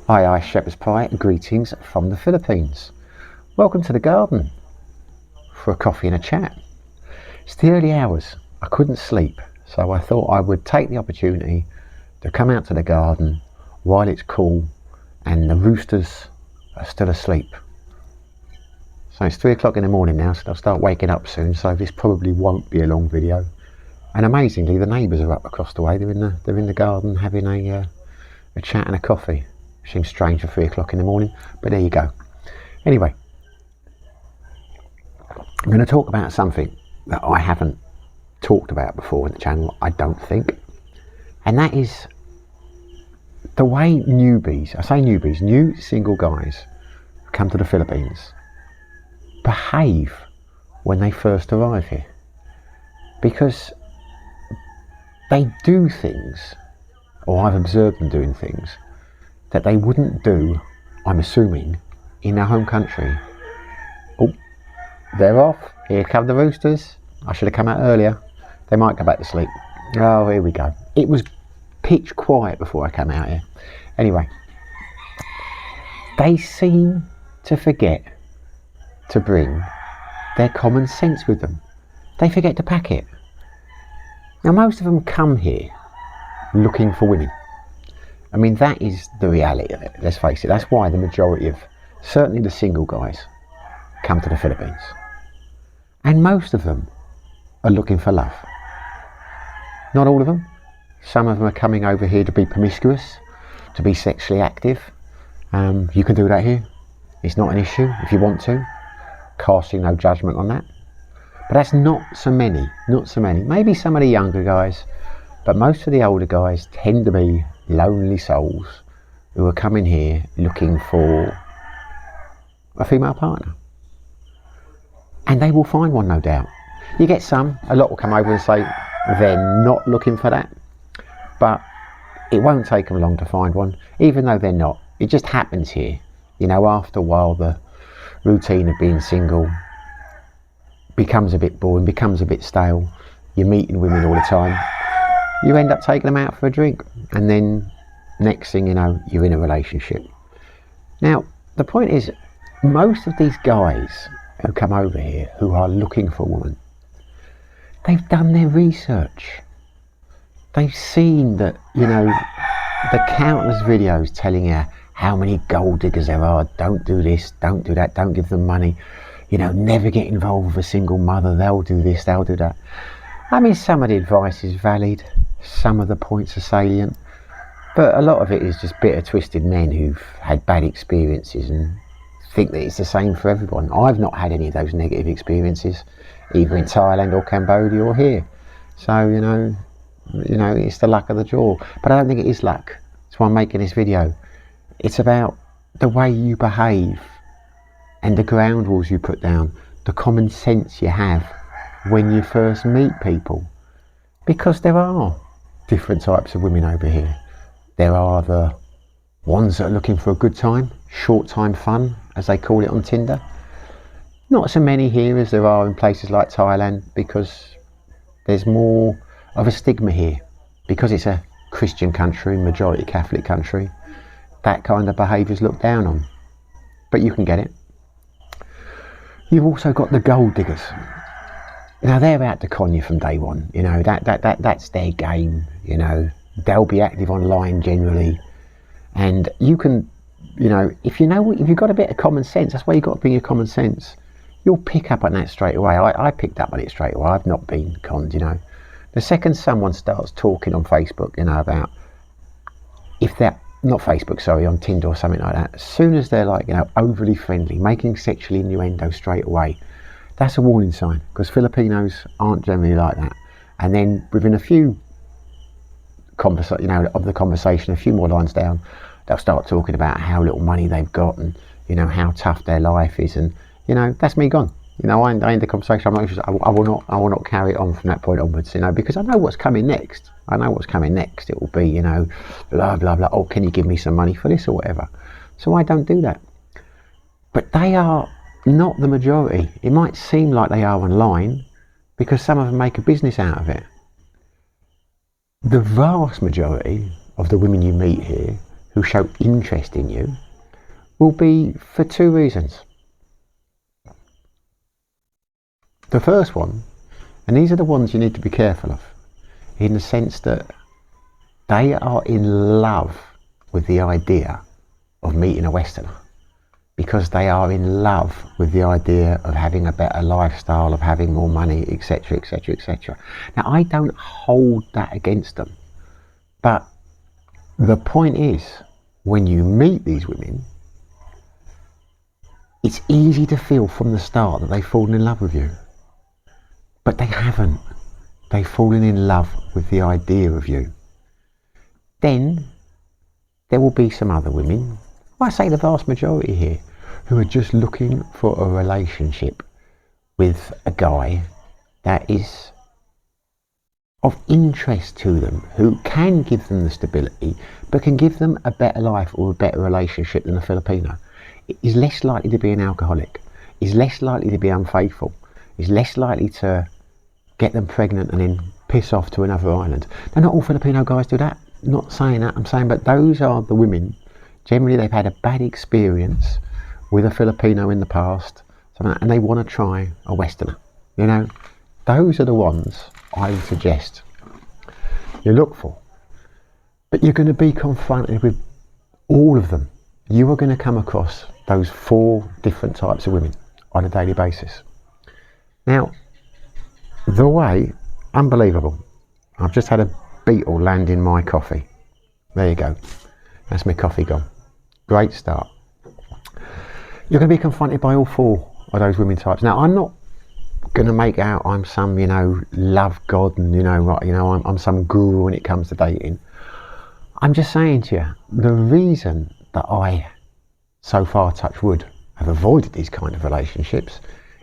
Aye, shepherd's pie, greetings from the Philippines. Welcome to the garden for a coffee and a chat. It's the early hours, I couldn't sleep, so I thought I would take the opportunity to come out to the garden while it's cool and the roosters are still asleep. So it's 3 o'clock in the morning now, so they'll start waking up soon, so this probably won't be a long video. And amazingly, the neighbours are up across the way, they're in the garden having a chat and a coffee. Seems strange for 3 o'clock in the morning, but there you go. Anyway, I'm going to talk about something that I haven't talked about before in the channel, I don't think. And that is the way newbies, I say newbies, new single guys who come to the Philippines behave when they first arrive here. Because they do things, or I've observed them doing things, that they wouldn't do, I'm assuming, in their home country. Oh, they're off. Here come the roosters. I should have come out earlier. They might go back to sleep. Oh, here we go. It was pitch quiet before I came out here. Anyway, they seem to forget to bring their common sense with them. They forget to pack it. Now, most of them come here looking for women. I mean, that is the reality of it, let's face it. That's why the majority of, certainly the single guys, come to the Philippines. And most of them are looking for love. Not all of them. Some of them are coming over here to be promiscuous, to be sexually active. You can do that here. It's not an issue if you want to. Casting no judgment on that. But that's not so many. Maybe some of the younger guys, but most of the older guys tend to be lonely souls who are coming here looking for a female partner. And they will find one, no doubt. You get a lot will come over and say they're not looking for that, but it won't take them long to find one, even though they're not. It just happens here. You know, after a while, the routine of being single becomes a bit boring, becomes a bit stale. You're meeting women all the time. You end up taking them out for a drink, and then next thing you know, you're in a relationship. Now, the point is, most of these guys who come over here who are looking for a woman, they've done their research. They've seen that, you know, the countless videos telling you how many gold diggers there are. Don't do this, don't do that, don't give them money. You know, never get involved with a single mother. They'll do this, they'll do that. I mean, some of the advice is valid. Some of the points are salient, but a lot of it is just bitter, twisted men who've had bad experiences and think that it's the same for everyone. I've not had any of those negative experiences, either in Thailand or Cambodia or here. So, you know, it's the luck of the draw. But I don't think it is luck. That's why I'm making this video. It's about the way you behave and the ground rules you put down, the common sense you have when you first meet people. Because there are different types of women over here. There are the ones that are looking for a good time, short time fun, as they call it on Tinder. Not so many here as there are in places like Thailand, because there's more of a stigma here. Because it's a Christian country, majority Catholic country, that kind of behaviour is looked down on. But you can get it. You've also got the gold diggers. Now, they're out to con you from day one. You know, that's their game. You know, they'll be active online generally, and you can, you know, if you've got a bit of common sense, that's why you've got to bring your common sense. You'll pick up on that straight away. I picked up on it straight away. I've not been conned, you know. The second someone starts talking on Facebook, you know, about if they're not Facebook, sorry, on Tinder or something like that, as soon as they're like, you know, overly friendly, making sexual innuendo straight away, that's a warning sign, because Filipinos aren't generally like that. And then within a few of the conversation, a few more lines down, they'll start talking about how little money they've got and, you know, how tough their life is. And, you know, that's me gone. You know, I end the conversation. I'm not interested. I will not carry it on from that point onwards, you know, because I know what's coming next. It will be, you know, blah, blah, blah. Oh, can you give me some money for this or whatever? So I don't do that. But they are not the majority. It might seem like they are online because some of them make a business out of it. The vast majority of the women you meet here who show interest in you will be for two reasons. The first one, and these are the ones you need to be careful of, in the sense that they are in love with the idea of meeting a Westerner, because they are in love with the idea of having a better lifestyle, of having more money, etc, etc, etc. Now, I don't hold that against them, but the point is, when you meet these women, it's easy to feel from the start that they've fallen in love with you, but they haven't. They've fallen in love with the idea of you. Then there will be some other women, I say the vast majority here, who are just looking for a relationship with a guy that is of interest to them, who can give them the stability, but can give them a better life or a better relationship than a Filipino. Is less likely to be an alcoholic, is less likely to be unfaithful, is less likely to get them pregnant and then piss off to another island. Now, not all Filipino guys do that. Not saying that, I'm saying, but those are the women. Generally, they've had a bad experience with a Filipino in the past, and they want to try a Westerner. You know, those are the ones I would suggest you look for. But you're going to be confronted with all of them. You are going to come across those 4 different types of women on a daily basis. Now, the way, unbelievable. I've just had a beetle land in my coffee. There you go. That's my coffee gone. Great start. You're going to be confronted by all 4 of those women types. Now, I'm not going to make out I'm some, love God and, I'm some guru when it comes to dating. I'm just saying to you, the reason that I, so far, touch wood, have avoided these kind of relationships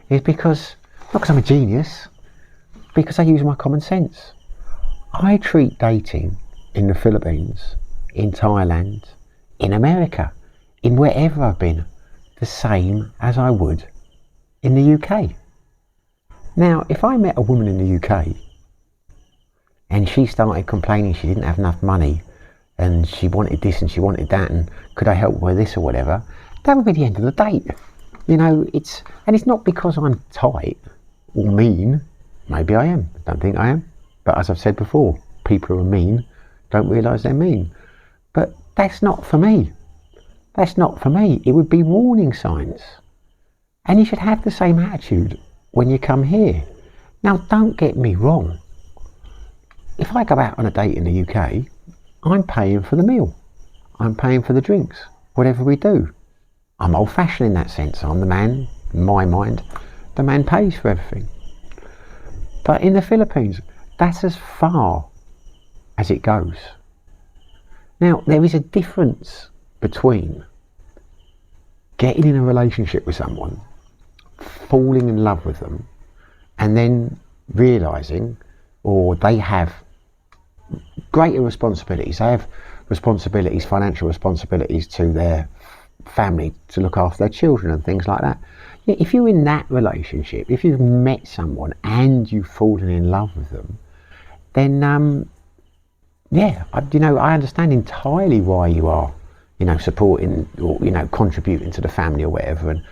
is because, not because I'm a genius, because I use my common sense. I treat dating in the Philippines, in Thailand, in America, in wherever I've been, the same as I would in the UK. Now, if I met a woman in the UK and she started complaining she didn't have enough money and she wanted this and she wanted that and could I help with this or whatever, that would be the end of the date. It's not because I'm tight or mean. Maybe I am, don't think I am. But as I've said before, people who are mean don't realise they're mean. But that's not for me. That's not for me. It would be warning signs. And you should have the same attitude when you come here. Now, don't get me wrong. If I go out on a date in the UK, I'm paying for the meal. I'm paying for the drinks, whatever we do. I'm old-fashioned in that sense. I'm the man, in my mind, the man pays for everything. But in the Philippines, that's as far as it goes. Now, there is a difference between getting in a relationship with someone, falling in love with them, and then realising, or they have greater responsibilities. They have responsibilities, financial responsibilities to their family, to look after their children and things like that. Yeah, if you're in that relationship, if you've met someone and you've fallen in love with them, then I understand entirely why you are, supporting or contributing to the family or whatever, and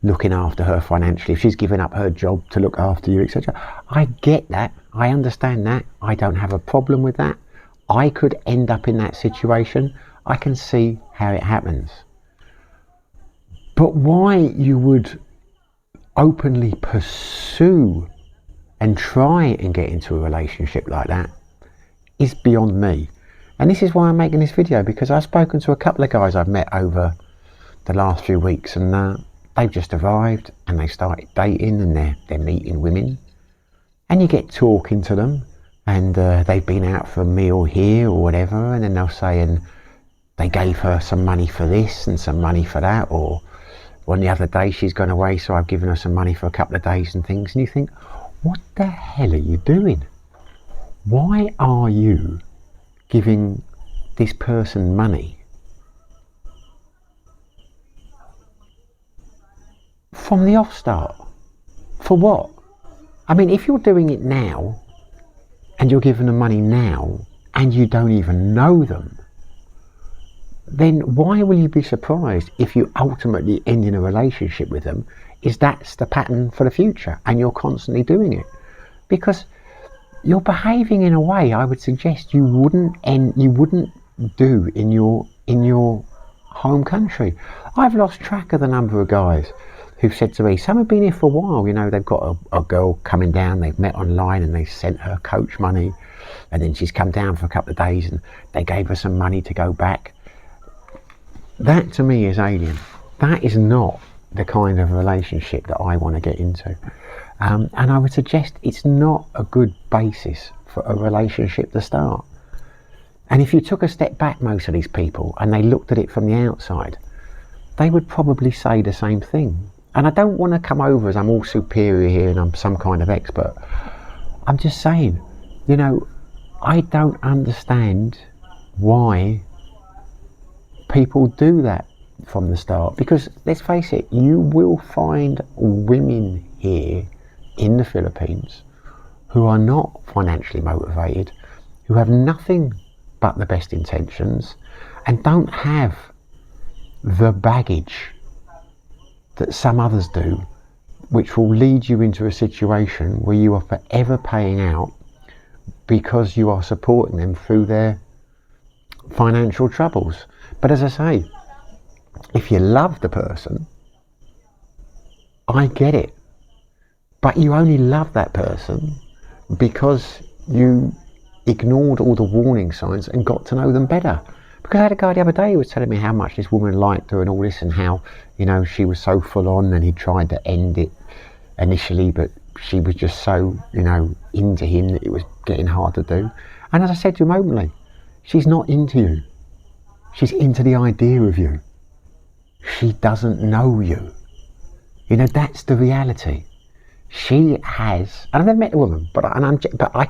looking after her financially. If she's given up her job to look after you, etc. I get that. I understand that. I don't have a problem with that. I could end up in that situation. I can see how it happens. But why you would openly pursue and try and get into a relationship like that is beyond me. And this is why I'm making this video, because I've spoken to a couple of guys I've met over the last few weeks, and they've just arrived and they started dating, and they're meeting women, and you get talking to them, and they've been out for a meal here or whatever, and then they'll say, and they gave her some money for this and some money for that, or on the other day she's gone away, so I've given her some money for a couple of days and things. And you think, what the hell are you doing? Why are you giving this person money from the off start? For what? I mean, if you're doing it now and you're giving them money now and you don't even know them, then why will you be surprised if you ultimately end in a relationship with them is that's the pattern for the future and you're constantly doing it? Because you're behaving in a way I would suggest you wouldn't do in your home country. I've lost track of the number of guys who've said to me, some have been here for a while, you know, they've got a girl coming down, they've met online and they sent her coach money, and then she's come down for a couple of days and they gave her some money to go back. That to me is alien. That is not the kind of relationship that I want to get into. And I would suggest it's not a good basis for a relationship to start. And if you took a step back, most of these people, and they looked at it from the outside, they would probably say the same thing. And I don't want to come over as I'm all superior here and I'm some kind of expert. I'm just saying, you know, I don't understand why people do that from the start. Because let's face it, you will find women here in the Philippines who are not financially motivated, who have nothing but the best intentions and don't have the baggage that some others do, which will lead you into a situation where you are forever paying out because you are supporting them through their financial troubles. But as I say, if you love the person, I get it. But you only love that person because you ignored all the warning signs and got to know them better. Because I had a guy the other day who was telling me how much this woman liked her and all this, and how, you know, she was so full on, and he tried to end it initially, but she was just so, you know, into him that it was getting hard to do. And as I said to him openly, she's not into you. She's into the idea of you. She doesn't know you. You know, that's the reality. She has, and I've never met the woman,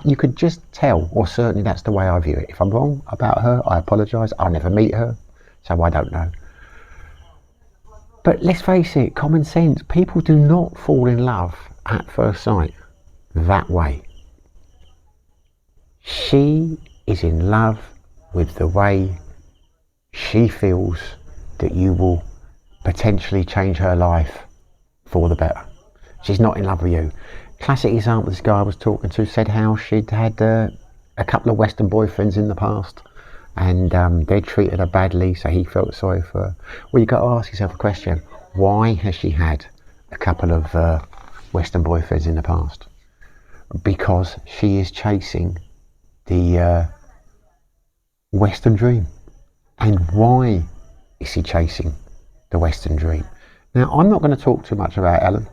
you could just tell, or certainly that's the way I view it. If I'm wrong about her, I apologise. I'll never meet her, so I don't know. But let's face it, common sense, people do not fall in love at first sight that way. She is in love with the way she feels that you will potentially change her life for the better. She's not in love with you. Classic example, this guy I was talking to said how she'd had a couple of Western boyfriends in the past, and they treated her badly, so he felt sorry for her. Well, you've got to ask yourself a question. Why has she had a couple of Western boyfriends in the past? Because she is chasing the Western dream. And why is she chasing the Western dream? Now, I'm not going to talk too much about Ellen,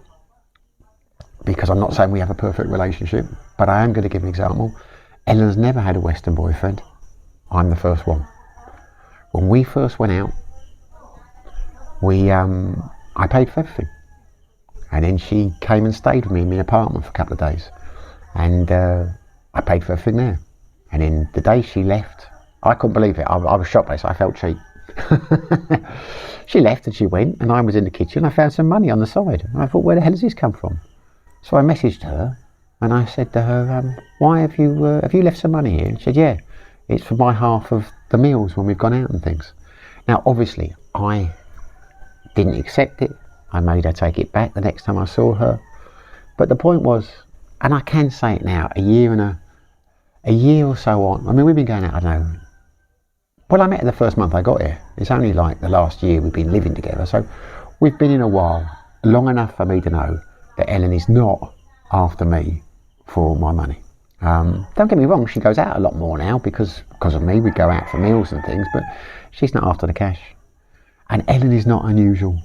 because I'm not saying we have a perfect relationship, but I am going to give an example. Ellen's never had a Western boyfriend. I'm the first one. When we first went out, I paid for everything. And then she came and stayed with me in my apartment for a couple of days. And I paid for everything there. And then the day she left, I couldn't believe it. I was shocked by this. I felt cheap. She left and she went, and I was in the kitchen. I found some money on the side. And I thought, where the hell has this come from? So I messaged her and I said to her, why have you left some money here? And she said, yeah, it's for my half of the meals when we've gone out and things. Now, obviously, I didn't accept it. I made her take it back the next time I saw her. But the point was, and I can say it now, a year or so on, I mean, we've been going out, I don't know. Well, I met her the first month I got here. It's only like the last year we've been living together. So we've been in a while, long enough for me to know that Ellen is not after me for my money. Don't get me wrong, she goes out a lot more now because of me. We go out for meals and things, but she's not after the cash. And Ellen is not unusual.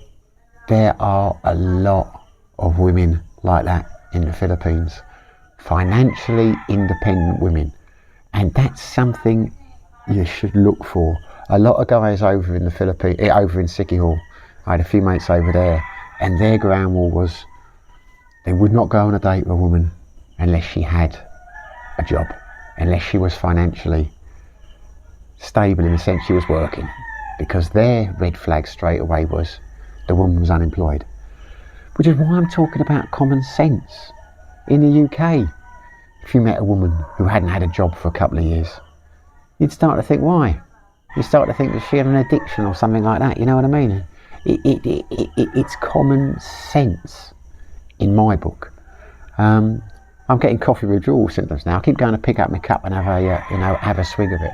There are a lot of women like that in the Philippines, financially independent women, and that's something you should look for. A lot of guys over in the Philippines, over in Siquijor, I had a few mates over there, and their ground rule was they would not go on a date with a woman unless she had a job, unless she was financially stable in the sense she was working, because their red flag straight away was the woman was unemployed. Which is why I'm talking about common sense. In the UK, if you met a woman who hadn't had a job for a couple of years, you'd start to think, why? You start to think that she had an addiction or something like that, you know what I mean? It's common sense in my book. I'm getting coffee withdrawal symptoms now. I keep going to pick up my cup and have a swig of it.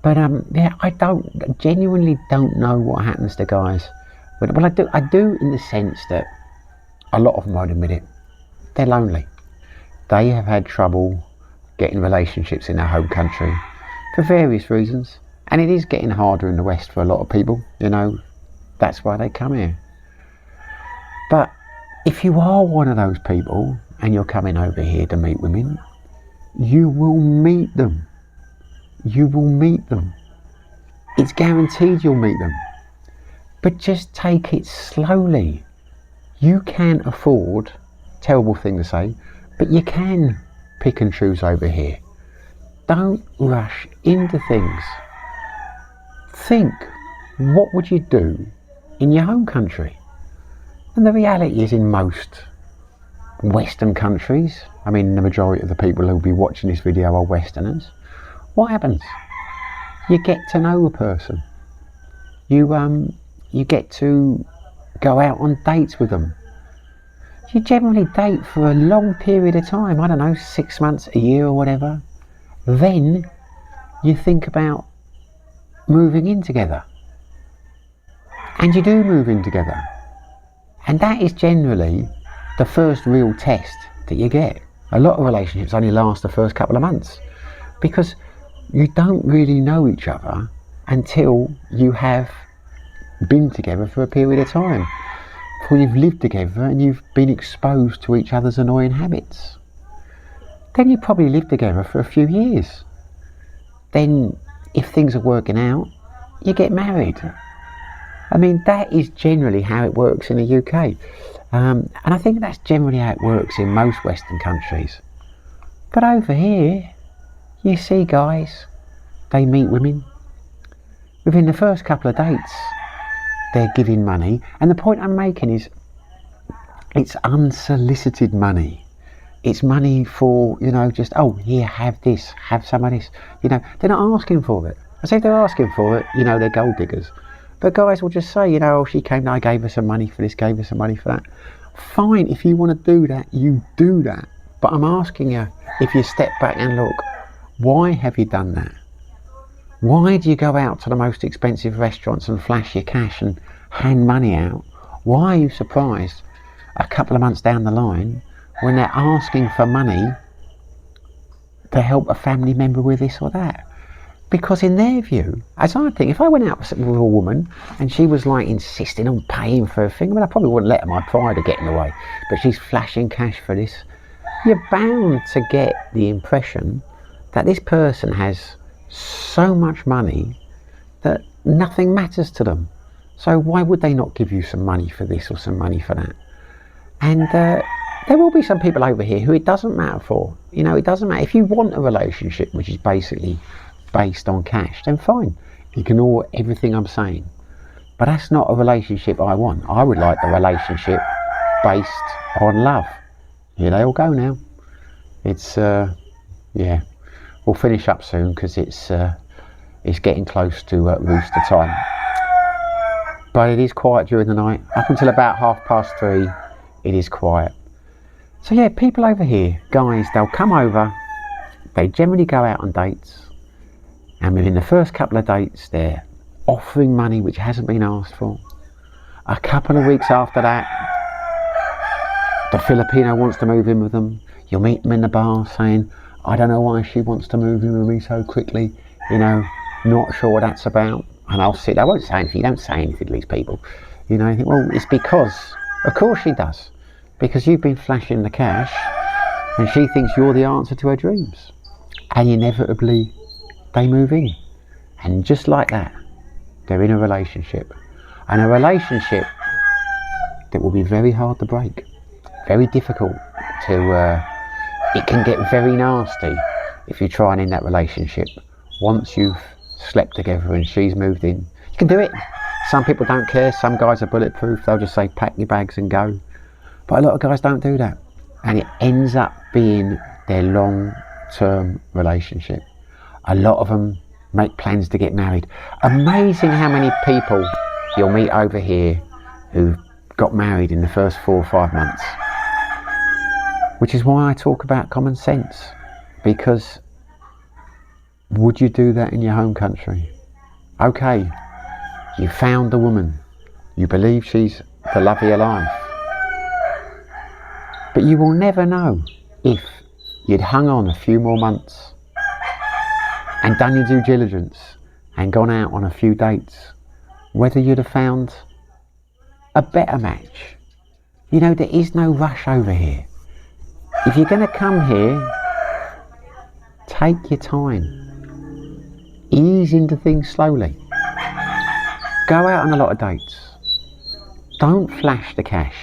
But yeah, I genuinely don't know what happens to guys. But well, I do in the sense that a lot of them won't admit it. They're lonely. They have had trouble getting relationships in their home country for various reasons. And it is getting harder in the West for a lot of people, you know. That's why they come here. But if you are one of those people and you're coming over here to meet women, you will meet them. You will meet them. It's guaranteed you'll meet them. But just take it slowly. You can't afford, terrible thing to say, but you can pick and choose over here. Don't rush into things. Think, what would you do in your home country? And the reality is, in most Western countries, I mean the majority of the people who will be watching this video are Westerners, what happens? You get to know a person. You get to go out on dates with them. You generally date for a long period of time, I don't know, 6 months, a year or whatever. Then you think about moving in together. And you do move in together. And that is generally the first real test that you get. A lot of relationships only last the first couple of months because you don't really know each other until you have been together for a period of time. Before you've lived together and you've been exposed to each other's annoying habits. Then you probably live together for a few years. Then, if things are working out, you get married. I mean, that is generally how it works in the UK. And I think that's generally how it works in most Western countries. But over here, you see guys, they meet women. Within the first couple of dates, they're giving money. And the point I'm making is, it's unsolicited money. It's money for, you know, just, oh, here, have this, have some of this. You know, they're not asking for it. I say if they're asking for it, you know, they're gold diggers. But guys will just say, you know, oh, she came, I gave her some money for this, gave her some money for that. Fine, if you want to do that, you do that. But I'm asking you, if you step back and look, why have you done that? Why do you go out to the most expensive restaurants and flash your cash and hand money out? Why are you surprised a couple of months down the line when they're asking for money to help a family member with this or that? Because in their view, as I think, if I went out with a woman and she was like insisting on paying for a thing, I mean, I probably wouldn't let her, my pride would get in the way, but she's flashing cash for this, you're bound to get the impression that this person has so much money that nothing matters to them. So why would they not give you some money for this or some money for that? And there will be some people over here who it doesn't matter for. You know, it doesn't matter. If you want a relationship which is basically based on cash, then fine. Ignore everything I'm saying. But that's not a relationship I want. I would like a relationship based on love. Here they all go now. It's, yeah. We'll finish up soon because it's getting close to rooster time. But it is quiet during the night. Up until about 3:30, it is quiet. So yeah, people over here, guys, they'll come over. They generally go out on dates. And within the first couple of dates, they're offering money which hasn't been asked for. A couple of weeks after that, the Filipino wants to move in with them. You'll meet them in the bar saying, I don't know why she wants to move in with me so quickly. You know, not sure what that's about. And I'll sit, I won't say anything, you don't say anything to these people. You know, you think, well, it's because, of course she does. Because you've been flashing the cash and she thinks you're the answer to her dreams. And inevitably, they move in. And just like that, they're in a relationship. And a relationship that will be very hard to break. Very difficult to, it can get very nasty if you try and end that relationship. Once you've slept together and she's moved in, you can do it. Some people don't care. Some guys are bulletproof. They'll just say, pack your bags and go. But a lot of guys don't do that. And it ends up being their long-term relationship. A lot of them make plans to get married. Amazing how many people you'll meet over here who got married in the first 4 or 5 months. Which is why I talk about common sense. Because would you do that in your home country? Okay, you found the woman. You believe she's the love of your life. But you will never know if you'd hung on a few more months and done your due diligence and gone out on a few dates, whether you'd have found a better match. You know, there is no rush over here. If you're going to come here, take your time. Ease into things slowly. Go out on a lot of dates. Don't flash the cash.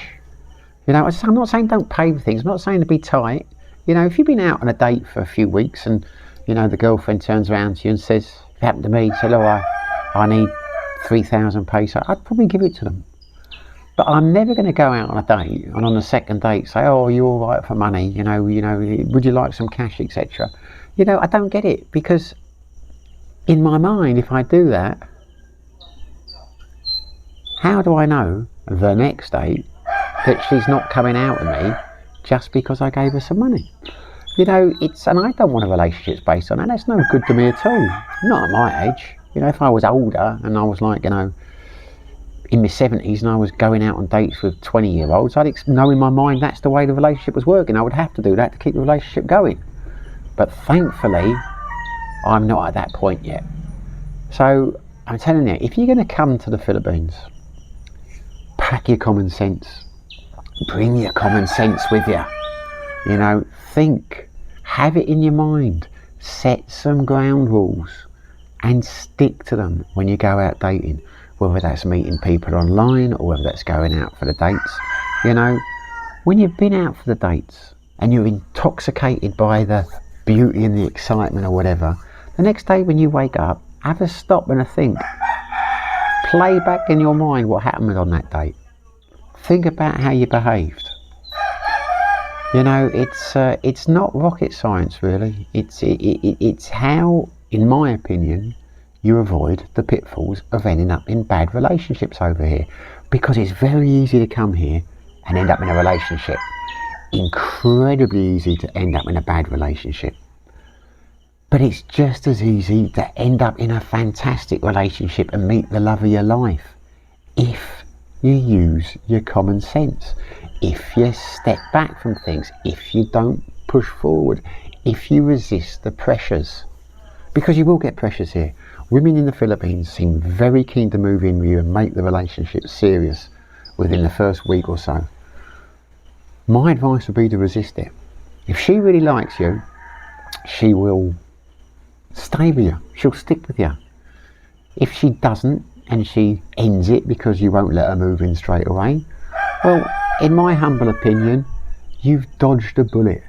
You know, I'm not saying don't pay for things. I'm not saying to be tight. You know, if you've been out on a date for a few weeks and, you know, the girlfriend turns around to you and says, if it happened to me, said, oh, I need 3,000 pesos, I'd probably give it to them. But I'm never going to go out on a date and on the second date say, oh, are you all right for money? You know, would you like some cash, etc. You know, I don't get it, because in my mind, if I do that, how do I know the next date that she's not coming out with me just because I gave her some money? You know, and I don't want a relationship based on that. That's no good to me at all. Not at my age. You know, if I was older and I was like, you know, in my 70s and I was going out on dates with 20-year-olds, I'd know in my mind that's the way the relationship was working. I would have to do that to keep the relationship going. But thankfully, I'm not at that point yet. So I'm telling you, if you're going to come to the Philippines, pack your common sense. Bring your common sense with you. You know, think. Have it in your mind. Set some ground rules and stick to them when you go out dating. Whether that's meeting people online or whether that's going out for the dates. You know, when you've been out for the dates and you're intoxicated by the beauty and the excitement or whatever, the next day when you wake up, have a stop and a think. Play back in your mind what happened on that date. Think about how you behaved. You know, it's not rocket science really. It's how, in my opinion, you avoid the pitfalls of ending up in bad relationships over here. Because it's very easy to come here and end up in a relationship. Incredibly easy to end up in a bad relationship. But it's just as easy to end up in a fantastic relationship and meet the love of your life. If you use your common sense. If you step back from things. If you don't push forward. If you resist the pressures. Because you will get pressures here. Women in the Philippines seem very keen to move in with you and make the relationship serious within the first week or so. My advice would be to resist it. If she really likes you, she will stay with you. She'll stick with you. If she doesn't and she ends it because you won't let her move in straight away, well, in my humble opinion, you've dodged a bullet.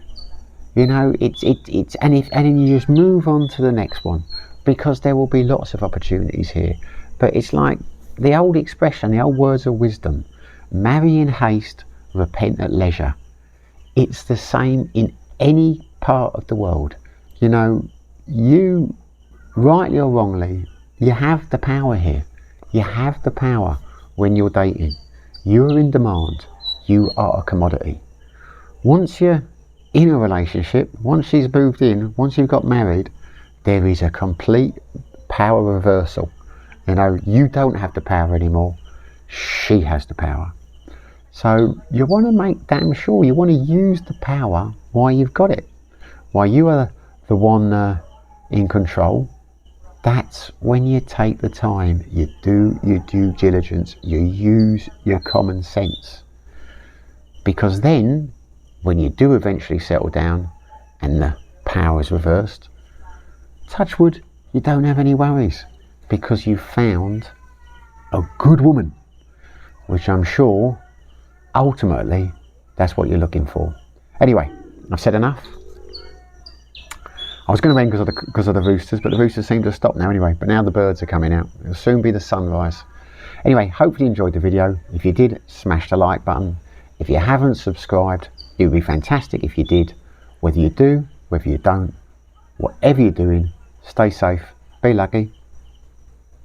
You know, and then you just move on to the next one. Because there will be lots of opportunities here. But it's like the old expression, the old words of wisdom, marry in haste, repent at leisure. It's the same in any part of the world. You know, you, rightly or wrongly, you have the power here. You have the power when you're dating. You're in demand. You are a commodity. Once you're in a relationship, once she's moved in, once you've got married, there is a complete power reversal. You know, you don't have the power anymore. She has the power. So you want to make damn sure you want to use the power while you've got it. While you are the one in control, that's when you take the time, you do your due diligence, you use your common sense. Because then, when you do eventually settle down and the power is reversed, touch wood, you don't have any worries because you've found a good woman, which I'm sure ultimately that's what you're looking for. Anyway, I've said enough. I was going to end because of the roosters, but the roosters seem to have stopped now anyway. But now the birds are coming out. It'll soon be the sunrise. Anyway, hopefully you enjoyed the video. If you did, smash the like button. If you haven't subscribed, it would be fantastic if you did. Whether you do, whether you don't, whatever you're doing, stay safe Be lucky.